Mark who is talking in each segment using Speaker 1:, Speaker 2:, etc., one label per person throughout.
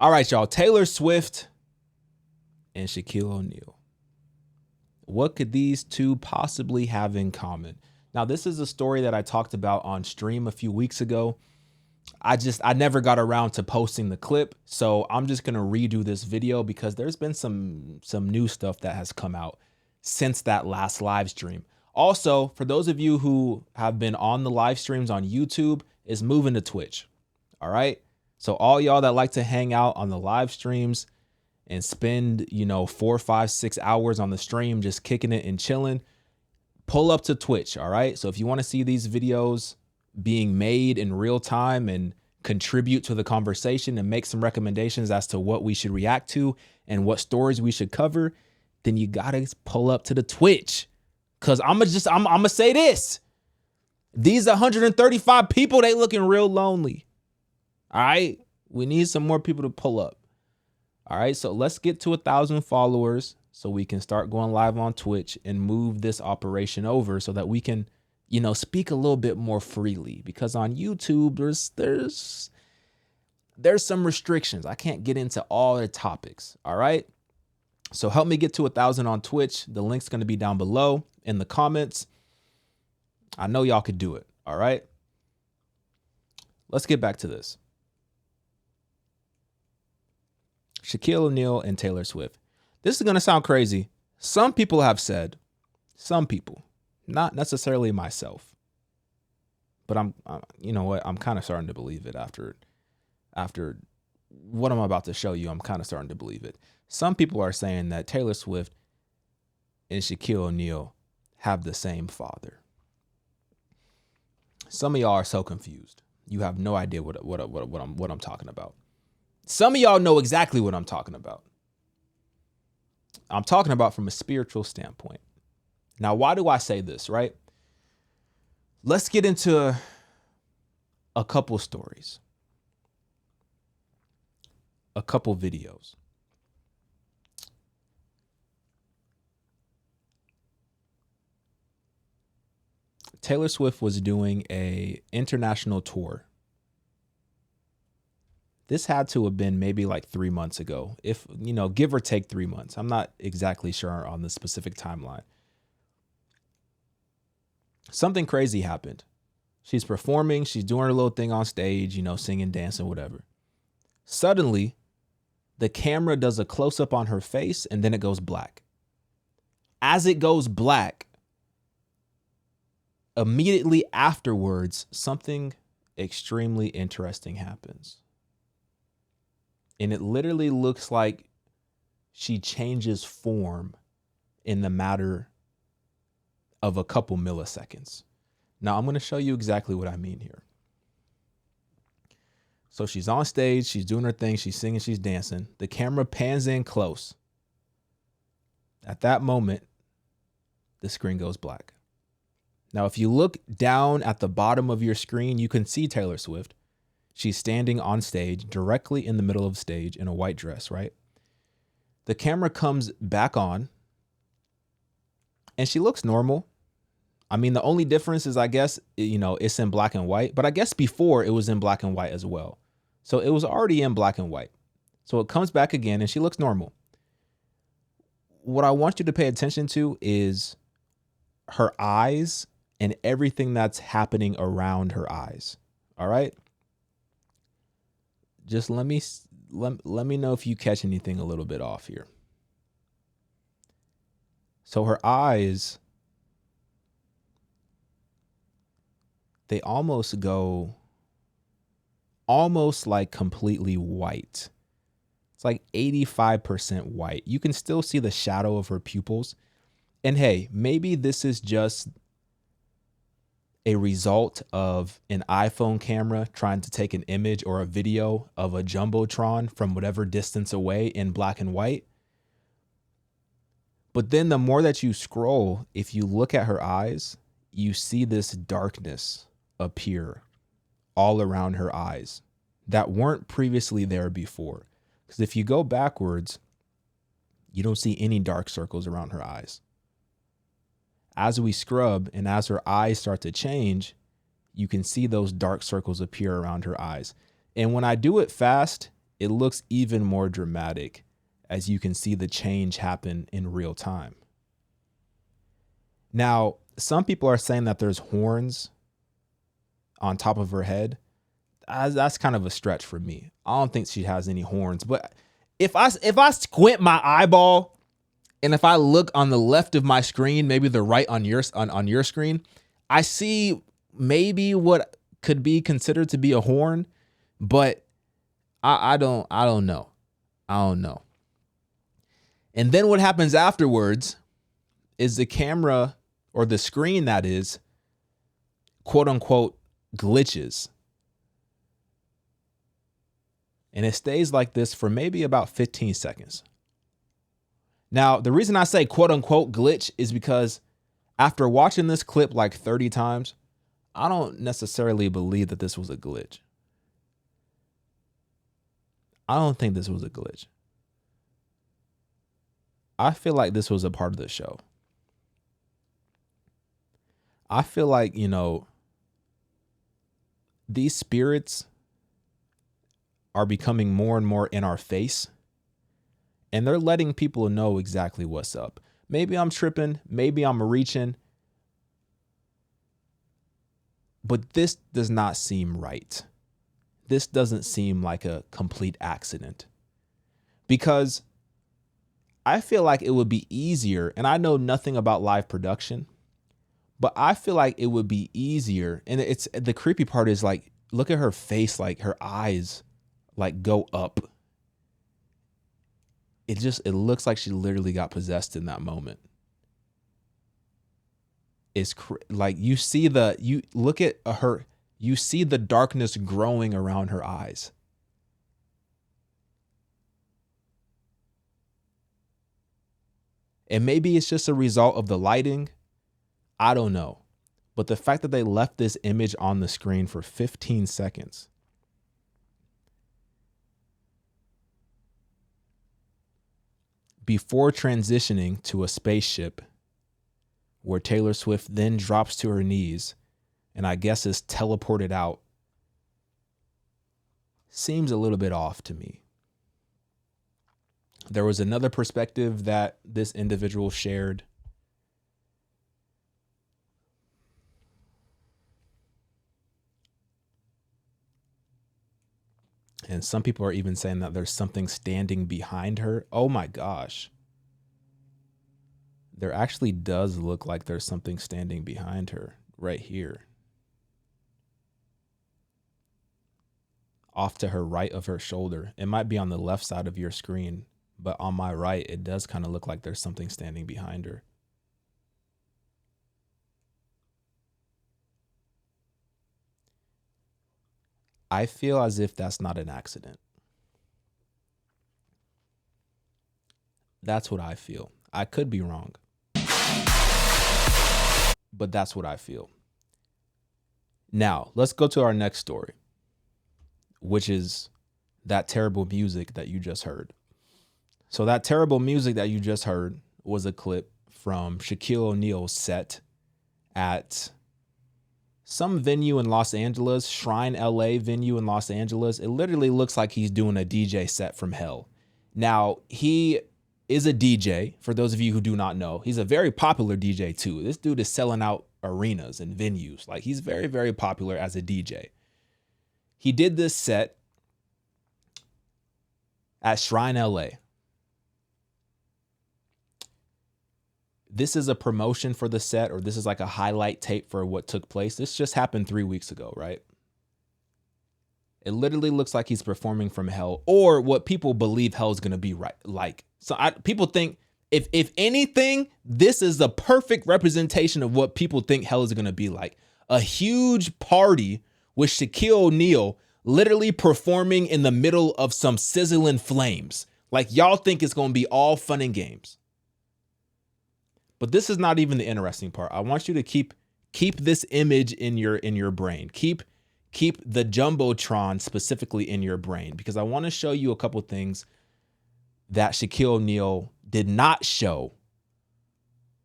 Speaker 1: All right, y'all. Taylor Swift and Shaquille O'Neal. What could these two possibly have in common? Now, this is a story that I talked about on stream a few weeks ago. I never got around to posting the clip, so I'm just going to redo this video because there's been some new stuff that has come out since that last live stream. Also, for those of you who have been on the live streams on YouTube, it's moving to Twitch. All right? So all y'all that like to hang out on the live streams and spend, 4, 5, 6 hours on the stream just kicking it and chilling, pull up to Twitch, all right? So if you want to see these videos being made in real time and contribute to the conversation and make some recommendations as to what we should react to and what stories we should cover, then you gotta pull up to the Twitch. Cause I'm gonna say this. These 135 people, they looking real lonely. All right. We need some more people to pull up. All right. So let's get to 1,000 followers so we can start going live on Twitch and move this operation over so that we can, speak a little bit more freely, because on YouTube, there's some restrictions. I can't get into all the topics. All right. So help me get to 1,000 on Twitch. The link's going to be down below in the comments. I know y'all could do it. All right. Let's get back to this. Shaquille O'Neal and Taylor Swift. This is going to sound crazy. Some people have said, not necessarily myself, but I'm kind of starting to believe it after what I'm about to show you. I'm kind of starting to believe it. Some people are saying that Taylor Swift and Shaquille O'Neal have the same father. Some of y'all are so confused. You have no idea what I'm talking about. Some of y'all know exactly what I'm talking about. I'm talking about from a spiritual standpoint. Now, why do I say this, right? Let's get into a couple stories, a couple videos. Taylor Swift was doing an international tour. This had to have been maybe like 3 months ago, if, give or take 3 months. I'm not exactly sure on the specific timeline. Something crazy happened. She's performing. She's doing her little thing on stage, singing, dancing, whatever. Suddenly, the camera does a close-up on her face, and then it goes black. As it goes black, immediately afterwards, something extremely interesting happens. And it literally looks like she changes form in the matter of a couple milliseconds. Now, I'm going to show you exactly what I mean here. So she's on stage, she's doing her thing, she's singing, she's dancing. The camera pans in close. At that moment, the screen goes black. Now, if you look down at the bottom of your screen, you can see Taylor Swift. She's standing on stage, directly in the middle of stage in a white dress, right? The camera comes back on and she looks normal. I mean, the only difference is, I guess, it's in black and white, but I guess before it was in black and white as well. So it was already in black and white. So it comes back again and she looks normal. What I want you to pay attention to is her eyes and everything that's happening around her eyes. All right. Just let me know if you catch anything a little bit off here. So her eyes, they almost go like completely white. It's like 85% white. You can still see the shadow of her pupils. And hey, maybe this is just a result of an iPhone camera trying to take an image or a video of a jumbotron from whatever distance away in black and white. But then the more that you scroll, if you look at her eyes, you see this darkness appear all around her eyes that weren't previously there before. Because if you go backwards, you don't see any dark circles around her eyes. As we scrub and as her eyes start to change, you can see those dark circles appear around her eyes. And when I do it fast, it looks even more dramatic as you can see the change happen in real time. Now, some people are saying that there's horns on top of her head. That's kind of a stretch for me. I don't think she has any horns, but if I squint my eyeball and if I look on the left of my screen, maybe the right on your screen, I see maybe what could be considered to be a horn, but I don't know. I don't know. And then what happens afterwards is the camera, or the screen that is, quote unquote, glitches. And it stays like this for maybe about 15 seconds. Now, the reason I say quote unquote glitch is because after watching this clip like 30 times, I don't necessarily believe that this was a glitch. I don't think this was a glitch. I feel like this was a part of the show. I feel like, these spirits are becoming more and more in our face, and they're letting people know exactly what's up. Maybe I'm tripping, maybe I'm reaching, but this does not seem right. This doesn't seem like a complete accident, because I feel like it would be easier, and I know nothing about live production, but I feel like it would be easier. And it's the creepy part is like, look at her face, like her eyes like go up. It looks like she literally got possessed in that moment. It's like you look at her, you see the darkness growing around her eyes. And maybe it's just a result of the lighting. I don't know. But the fact that they left this image on the screen for 15 seconds. Before transitioning to a spaceship where Taylor Swift then drops to her knees and I guess is teleported out, seems a little bit off to me. There was another perspective that this individual shared. And some people are even saying that there's something standing behind her. Oh my gosh. There actually does look like there's something standing behind her right here. Off to her right of her shoulder. It might be on the left side of your screen, but on my right, it does kind of look like there's something standing behind her. I feel as if that's not an accident. That's what I feel. I could be wrong, but that's what I feel. Now, let's go to our next story, which is that terrible music that you just heard. So that terrible music that you just heard was a clip from Shaquille O'Neal's set at some venue in Los Angeles, Shrine LA venue in Los Angeles. It literally looks like he's doing a DJ set from hell. Now, he is a DJ, for those of you who do not know. He's a very popular DJ too. This dude is selling out arenas and venues. Like, he's very, very popular as a DJ. He did this set at Shrine LA. This is a promotion for the set, or this is like a highlight tape for what took place. This just happened 3 weeks ago, right? It literally looks like he's performing from hell, or what people believe hell is going to be like. So people think, if anything, this is the perfect representation of what people think hell is going to be like. A huge party with Shaquille O'Neal literally performing in the middle of some sizzling flames. Like, y'all think it's going to be all fun and games. But this is not even the interesting part. I want you to keep this image in your brain. Keep the Jumbotron specifically in your brain, because I want to show you a couple things that Shaquille O'Neal did not show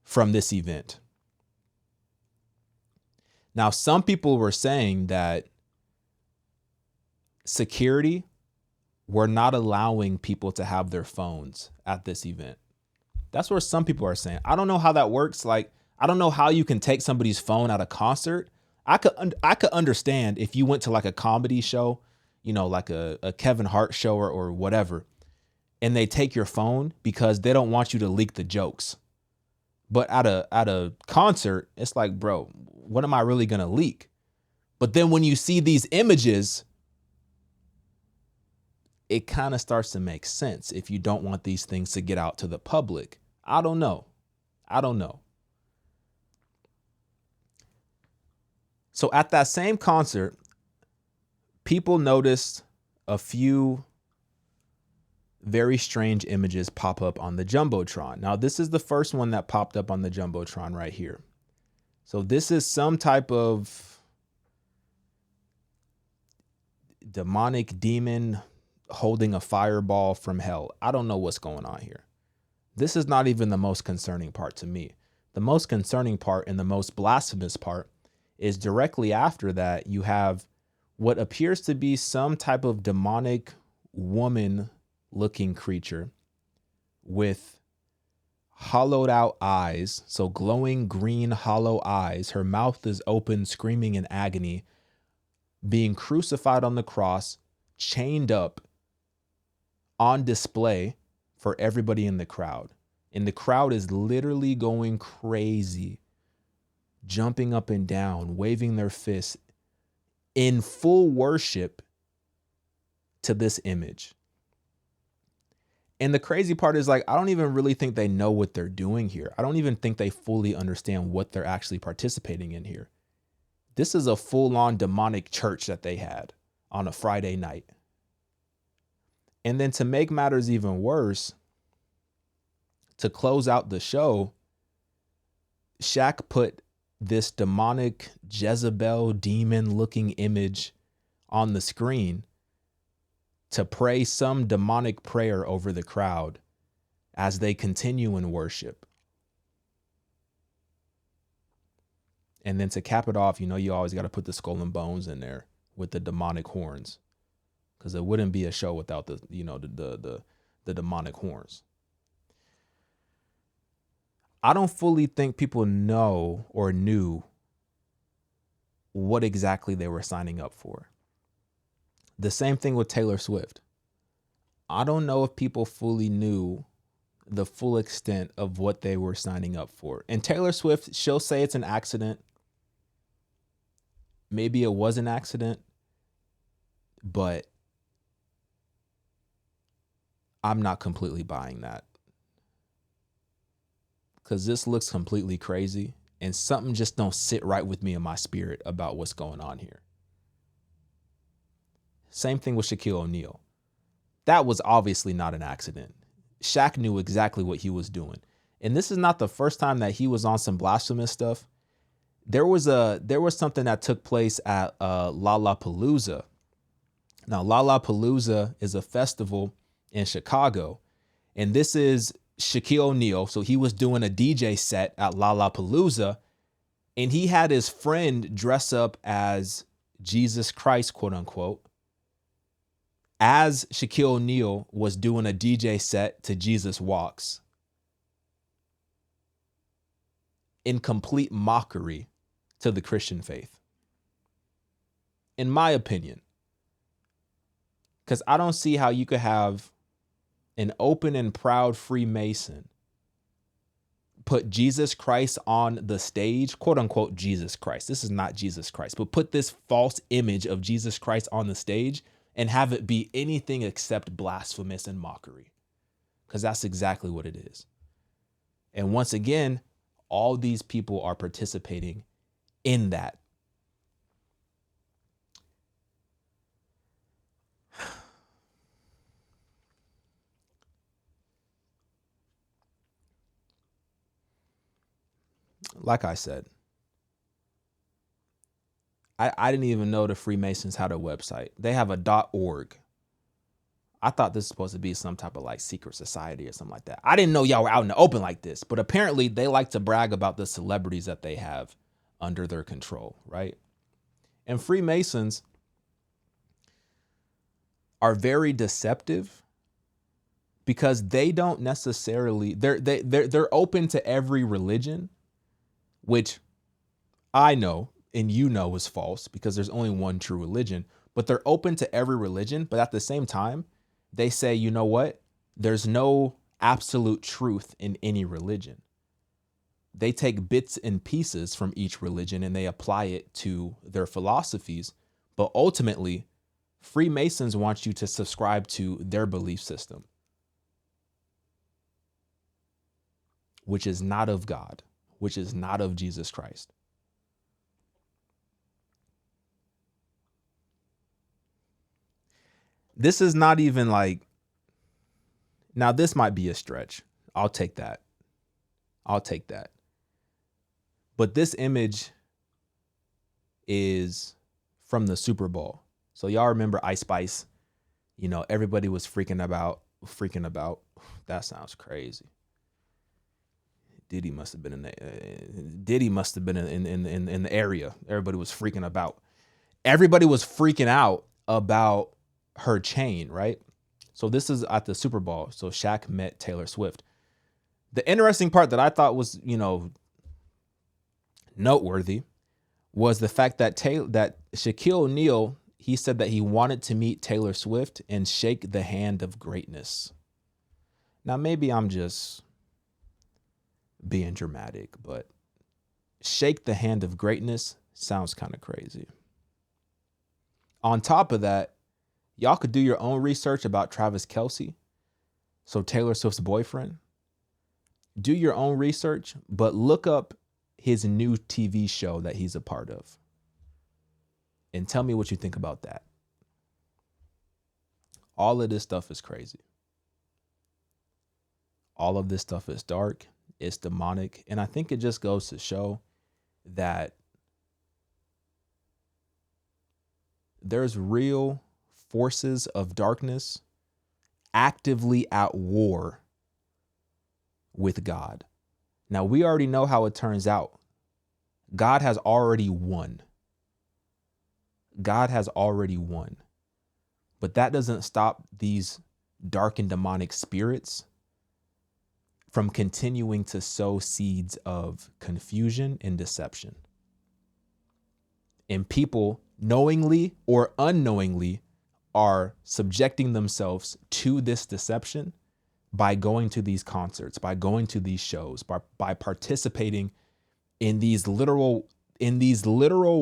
Speaker 1: from this event. Now, some people were saying that security we're not allowing people to have their phones at this event. That's what some people are saying. I don't know how that works. Like, I don't know how you can take somebody's phone at a concert. I could understand if you went to like a comedy show, you know, like a Kevin Hart show or whatever, and they take your phone because they don't want you to leak the jokes. But at a concert, it's like, bro, what am I really gonna leak? But then when you see these images, it kind of starts to make sense if you don't want these things to get out to the public. I don't know. So at that same concert, people noticed a few very strange images pop up on the Jumbotron. Now, this is the first one that popped up on the Jumbotron right here. So this is some type of demonic demon holding a fireball from hell. I don't know what's going on here. This is not even the most concerning part to me. The most concerning part and the most blasphemous part is directly after that, you have what appears to be some type of demonic woman looking creature with hollowed out eyes. So glowing green, hollow eyes. Her mouth is open, screaming in agony, being crucified on the cross, chained up, on display for everybody in the crowd. And the crowd is literally going crazy, jumping up and down, waving their fists in full worship to this image. And the crazy part is, like, I don't even really think they know what they're doing here. I don't even think they fully understand what they're actually participating in here. This is a full-on demonic church that they had on a Friday night. And then to make matters even worse, to close out the show, Shaq put this demonic Jezebel demon-looking image on the screen to pray some demonic prayer over the crowd as they continue in worship. And then to cap it off, you know, you always got to put the skull and bones in there with the demonic horns, because it wouldn't be a show without the, you know, the demonic horns. I don't fully think people know or knew what exactly they were signing up for. The same thing with Taylor Swift. I don't know if people fully knew the full extent of what they were signing up for. And Taylor Swift, she'll say it's an accident. Maybe it was an accident, but I'm not completely buying that, because this looks completely crazy and something just don't sit right with me in my spirit about what's going on here. Same thing with Shaquille O'Neal. That was obviously not an accident. Shaq knew exactly what he was doing. And this is not the first time that he was on some blasphemous stuff. There was something that took place at Lollapalooza. Now, Lollapalooza is a festival in Chicago, and this is Shaquille O'Neal. So he was doing a DJ set at Lollapalooza, and he had his friend dress up as Jesus Christ, quote unquote, as Shaquille O'Neal was doing a DJ set to Jesus Walks, in complete mockery to the Christian faith, in my opinion. Because I don't see how you could have an open and proud Freemason put Jesus Christ on the stage, quote unquote Jesus Christ. This is not Jesus Christ, but put this false image of Jesus Christ on the stage and have it be anything except blasphemous and mockery. Because that's exactly what it is. And once again, all these people are participating in that. Like I said, I didn't even know the Freemasons had a website. They have a .org. I thought this was supposed to be some type of like secret society or something like that. I didn't know y'all were out in the open like this, but apparently they like to brag about the celebrities that they have under their control, right? And Freemasons, are very deceptive because they don't necessarily they're open to every religion, which I know and you know is false because there's only one true religion, but they're open to every religion. But at the same time, they say, you know what? There's no absolute truth in any religion. They take bits and pieces from each religion and they apply it to their philosophies. But ultimately, Freemasons want you to subscribe to their belief system, which is not of God, which is not of Jesus Christ. This is not even like, now this might be a stretch. I'll take that. I'll take that. But this image is from the Super Bowl. So y'all remember Ice Spice? You know, everybody was freaking about. That sounds crazy. Diddy must have been in the area. Everybody was freaking about. Everybody was freaking out about her chain, right? So this is at the Super Bowl. So Shaq met Taylor Swift. The interesting part that I thought was, noteworthy was the fact that Shaquille O'Neal, he said that he wanted to meet Taylor Swift and shake the hand of greatness. Now, maybe I'm just being dramatic, but shake the hand of greatness sounds kind of crazy. On top of that, y'all could do your own research about Travis Kelce, so Taylor Swift's boyfriend. Do your own research, but look up his new TV show that he's a part of and tell me what you think about that. All of this stuff is crazy. All of this stuff is dark. It's demonic. And I think it just goes to show that there's real forces of darkness actively at war with God. Now, we already know how it turns out. God has already won. God has already won. But that doesn't stop these dark and demonic spirits from continuing to sow seeds of confusion and deception. And people, knowingly or unknowingly, are subjecting themselves to this deception by going to these concerts, by going to these shows, by participating in these literal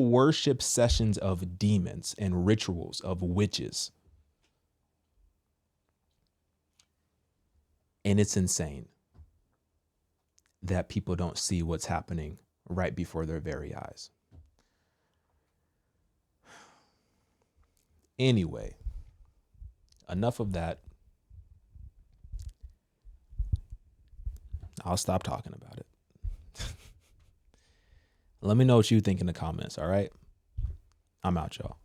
Speaker 1: worship sessions of demons and rituals of witches. And it's insane that people don't see what's happening right before their very eyes. Anyway, enough of that. I'll stop talking about it. Let me know what you think in the comments, all right? I'm out, y'all.